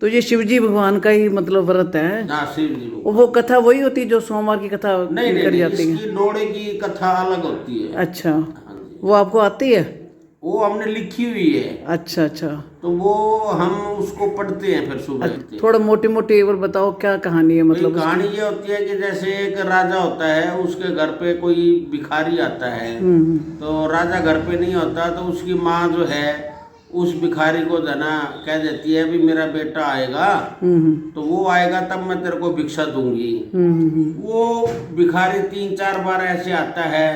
तो ये शिवजी भगवान का ही मतलब व्रत है। हाँ, शिव जी को। वो कथा वही होती है जो सोमवार की कथा नहीं नहीं करी नहीं, जाती है? इसकी डोड़े की कथा अलग होती है। अच्छा, हाँ जी, वो आपको आती है? वो हमने लिखी हुई है, अच्छा अच्छा। तो वो हम उसको पढ़ते हैं फिर सुबह। थोड़ा मोटी मोटी और बताओ क्या कहानी है मतलब उसकी? कहानी ये होती है कि जैसे एक राजा होता है, उसके घर पे कोई भिखारी आता है। तो राजा घर पे नहीं होता, तो उसकी माँ जो है उस भिखारी को जना कह देती है भी मेरा बेटा आएगा, तो वो आएगा तब मैं तेरे को भिक्षा दूंगी। वो भिखारी 3-4 बार ऐसे आता है,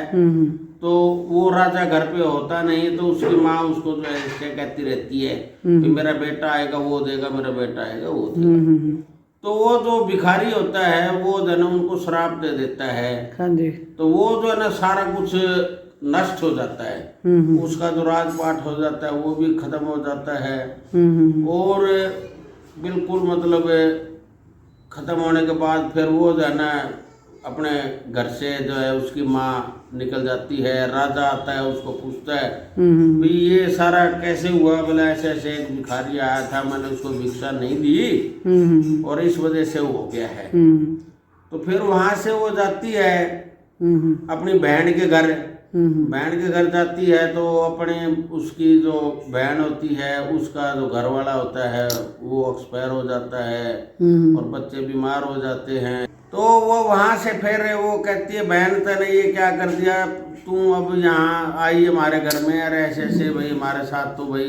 तो वो राजा घर पे होता नहीं, तो उसकी माँ उसको जो है ऐसे कहती रहती है कि मेरा बेटा आएगा वो देगा, मेरा बेटा आएगा वो देगा। तो वो जो भिखारी होता है वो जो है ना उनको श्राप दे देता है। हाँ जी। तो वो जो है ना सारा कुछ नष्ट हो जाता है, उसका जो राजपाट हो जाता है वो भी खत्म हो जाता है। और बिल्कुल मतलब खत्म होने के बाद फिर वो जो है ना अपने घर से जो है उसकी माँ निकल जाती है। राजा आता है, उसको पूछता है भाई ये सारा कैसे हुआ? बोला ऐसे ऐसे एक भिखारी आया था, मैंने उसको भिक्षा नहीं दी और इस वजह से वो हो गया है। तो फिर वहां से वो जाती है अपनी बहन के घर। बहन के घर जाती है तो अपने उसकी जो बहन होती है उसका जो घर वाला होता है वो एक्सपायर हो जाता है और बच्चे बीमार हो जाते हैं। तो वो वहां से फिर वो कहती है बहन तने ये क्या कर दिया, तू अब यहाँ आई हमारे घर में, अरे ऐसे ऐसे भाई हमारे साथ तो भाई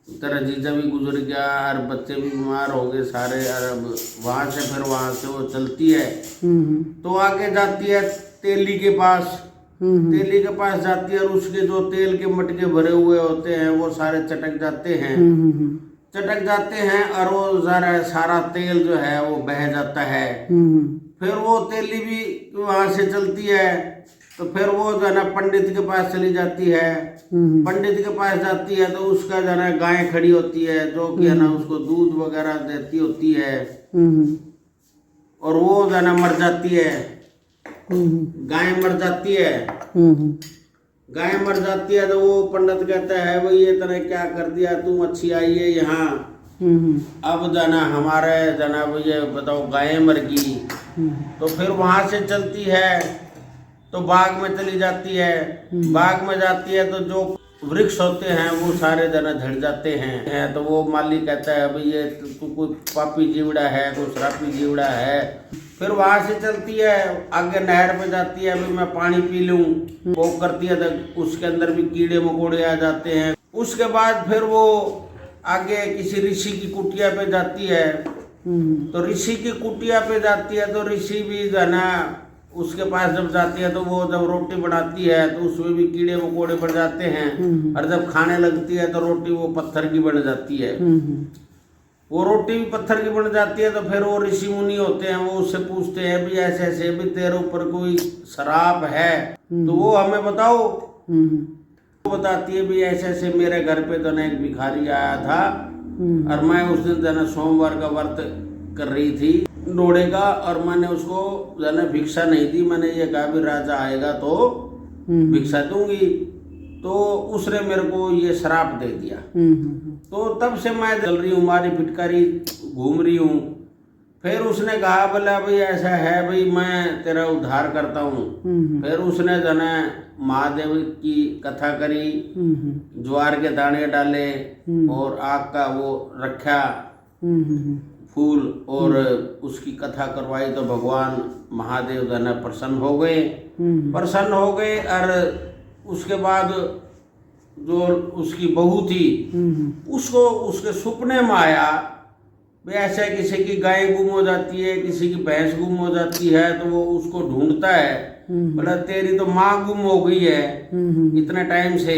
तेरा जीजा भी गुजर गया और बच्चे भी बीमार हो गए सारे। और अब वहां से फिर वहां से वो चलती है तो आगे जाती है तेली के पास। तेली के पास जाती है और उसके जो तेल के मटके भरे हुए होते हैं वो सारे चटक जाते हैं। चटक जाते हैं और वो सारा तेल जो है वो बह जाता है। फिर वो तेली भी वहां से चलती है तो फिर वो जो है ना पंडित के पास चली जाती है। पंडित के पास जाती है तो उसका जो है ना गाय खड़ी होती है जो कि है ना उसको दूध वगैरह देती होती है और वो जो है ना मर जाती है। गाय मर जाती है। गाय मर जाती है तो वो पंडित कहता है भाई ये तूने क्या कर दिया, तुम अच्छी आई है यहाँ, अब जाना हमारे जाना ये बताओ गाय मर गई। तो फिर वहां से चलती है तो बाग में चली जाती है। बाग में जाती है तो जो वृक्ष होते हैं वो सारे जना झड़ जाते हैं। तो वो माली कहता है भाई ये तू कोई पापी जीवड़ा है, कोई शराबी जीवड़ा है। फिर वहां से चलती है आगे नहर पे जाती है, भाई मैं पानी पी लूं, वो करती है तो उसके अंदर भी कीड़े मकोड़े आ जाते हैं। उसके बाद फिर वो आगे किसी ऋषि की कुटिया पे जाती है। तो ऋषि की कुटिया पे जाती है तो ऋषि भी जो है ना उसके पास जब जाती है तो वो जब रोटी बनाती है तो उसमें भी कीड़े मकोड़े पड़ जाते हैं और जब खाने लगती है तो रोटी वो पत्थर की बन जाती है। वो रोटी भी पत्थर की बन जाती है। तो फिर वो ऋषि मुनि होते हैं वो उससे पूछते हैं भी ऐसे ऐसे भी तेरे ऊपर कोई शराप है तो वो हमें बताओ। वो बताती है भी ऐसे ऐसे मेरे घर पे तो ना एक भिखारी आया था और मैं उस दिन जो सोमवार का व्रत कर रही थी डोड़े का और मैंने उसको जो है भिक्षा नहीं दी। मैंने ये कहा भी राजा आएगा तो भिक्षा दूंगी, तो उसने मेरे को ये श्राप दे दिया। तो तब से मैं चल रही हूँ, मारी फिटकारी घूम रही हूँ। फिर उसने कहा बोला भाई ऐसा है भाई मैं तेरा उद्धार करता हूँ। फिर उसने जो है महादेव की कथा करी, ज्वार के दाने डाले और आग का वो रखा फूल और उसकी कथा करवाई तो भगवान महादेव जो है प्रसन्न हो गए। प्रसन्न हो गए और उसके बाद जो उसकी बहू थी उसको उसके सपने में आया भाई ऐसे किसी की गाय गुम हो जाती है, किसी की भैंस गुम हो जाती है तो वो उसको ढूंढता है। बोला तेरी तो माँ गुम हो गई है इतने टाइम से,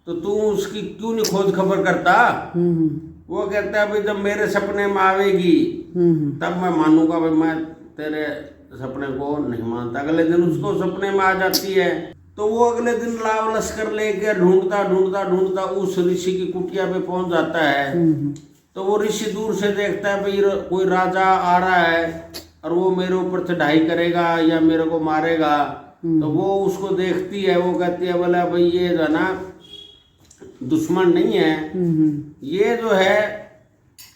तो तू उसकी क्यों नहीं खोज खबर करता? वो कहता है भाई जब मेरे सपने में आवेगी तब मैं मानूंगा। भाई मैं तेरे सपने को नहीं मानता। अगले दिन उसको सपने में आ जाती है तो वो अगले दिन लाव लश्कर लेके ढूंढता ढूंढता ढूंढता उस ऋषि की कुटिया पे पहुंच जाता है। तो वो ऋषि दूर से देखता है भाई कोई राजा आ रहा है और वो मेरे ऊपर चढ़ाई करेगा या मेरे को मारेगा। तो वो उसको देखती है, वो कहती है बोला भाई ये जो ना दुश्मन नहीं है, ये जो है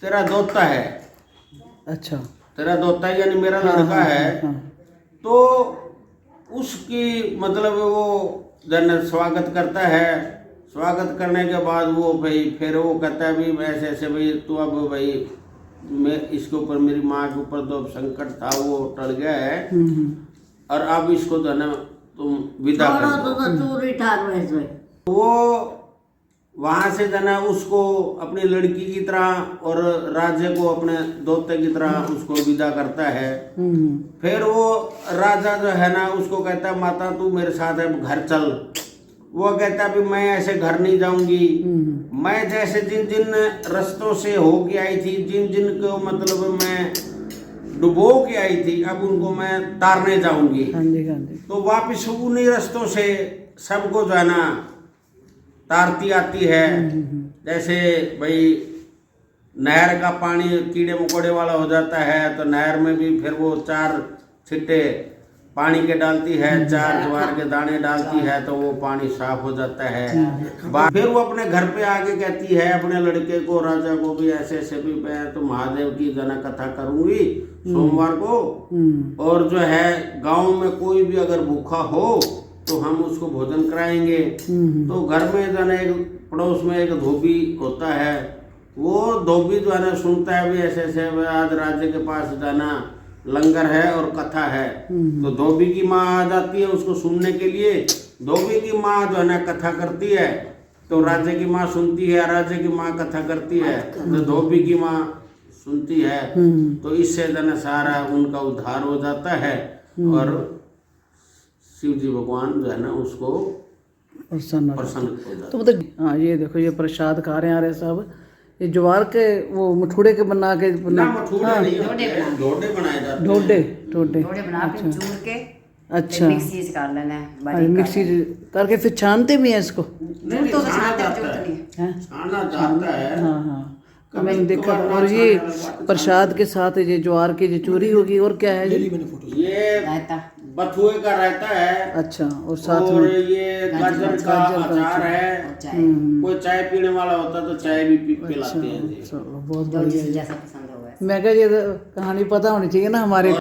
तेरा दोता है, अच्छा। तेरा दोता यानी मेरा लड़का है। हाँ। तो उसकी मतलब वो जन स्वागत करता है। स्वागत करने के बाद वो भाई फिर वो कहता है भी ऐसे ऐसे भाई तू अब भाई मैं इसके ऊपर मेरी माँ के ऊपर जो संकट था वो टल गया है और अब इसको जो है ना तुम विदा कर दो। वो वहां से जो है उसको अपनी लड़की की तरह और राजा को अपने दोते की तरह उसको विदा करता है। फिर वो राजा जो है ना उसको कहता है माता तू मेरे साथ अब घर चल। वो कहता है मैं ऐसे घर नहीं जाऊंगी, मैं जैसे जिन जिन रास्तों से होके आई थी, जिन जिन को मतलब मैं डुबो के आई थी, अब उनको मैं तारने जाऊंगी। तो वापिस उन्हीं रास्तों से सबको जो है ना तारती आती है। जैसे भाई नहर का पानी कीड़े मकोड़े वाला हो जाता है तो नहर में भी फिर वो 4 छिट्टे पानी के डालती है, 4 ज्वार के दाने डालती है तो वो पानी साफ हो जाता है। फिर वो अपने घर पे आके कहती है अपने लड़के को राजा को भी ऐसे ऐसे भी मैं तो महादेव की जना कथा करूंगी सोमवार को, और जो है गांव में कोई भी अगर भूखा हो तो हम उसको भोजन कराएंगे। तो घर में जो है एक पड़ोस में एक धोबी होता है, वो धोबी जो है ना सुनता है भी ऐसे ऐसे आज राज्य के पास जाना लंगर है और कथा है। तो धोबी की माँ आ जाती है उसको सुनने के लिए। धोबी की माँ जो है ना कथा करती है तो राज्य की माँ सुनती है, राज्य की माँ कथा करती है तो धोबी की माँ सुनती है। तो इससे जो है सारा उनका उद्धार हो जाता है और शिव जी भगवान जो है ना उसको प्रसन्न हो जाते हैं। तो मतलब हाँ ये देखो ये प्रसाद खा रहे हैं यार साहब, ये ज्वार के वो मठूड़े के बना के ना मठूड़े नहीं होते, ढोडे बनाए जाते हैं। ढोडे बना के चूर के अच्छा मिक्सी से कर लेना है, मिक्सी करके फिर छानते भी हैं इसको। दूध तो छानते हैं, जरूरत नहीं है। छाना जाता है। हाँ हाँ मैंने देखा। और ये प्रसाद के साथ ये ज्वार की जो चूरी होगी और क्या है ये रायता बथुए का रहता है। अच्छा और साथ और में ये गाजर का अचार है। कोई चाय पीने वाला होता तो चाय भी पिलाते हैं। चलो बहुत जो बढ़िया। जिसे जैसा पसंद होगा। मैं कहा ये कहानी पता होनी चाहिए ना हमारे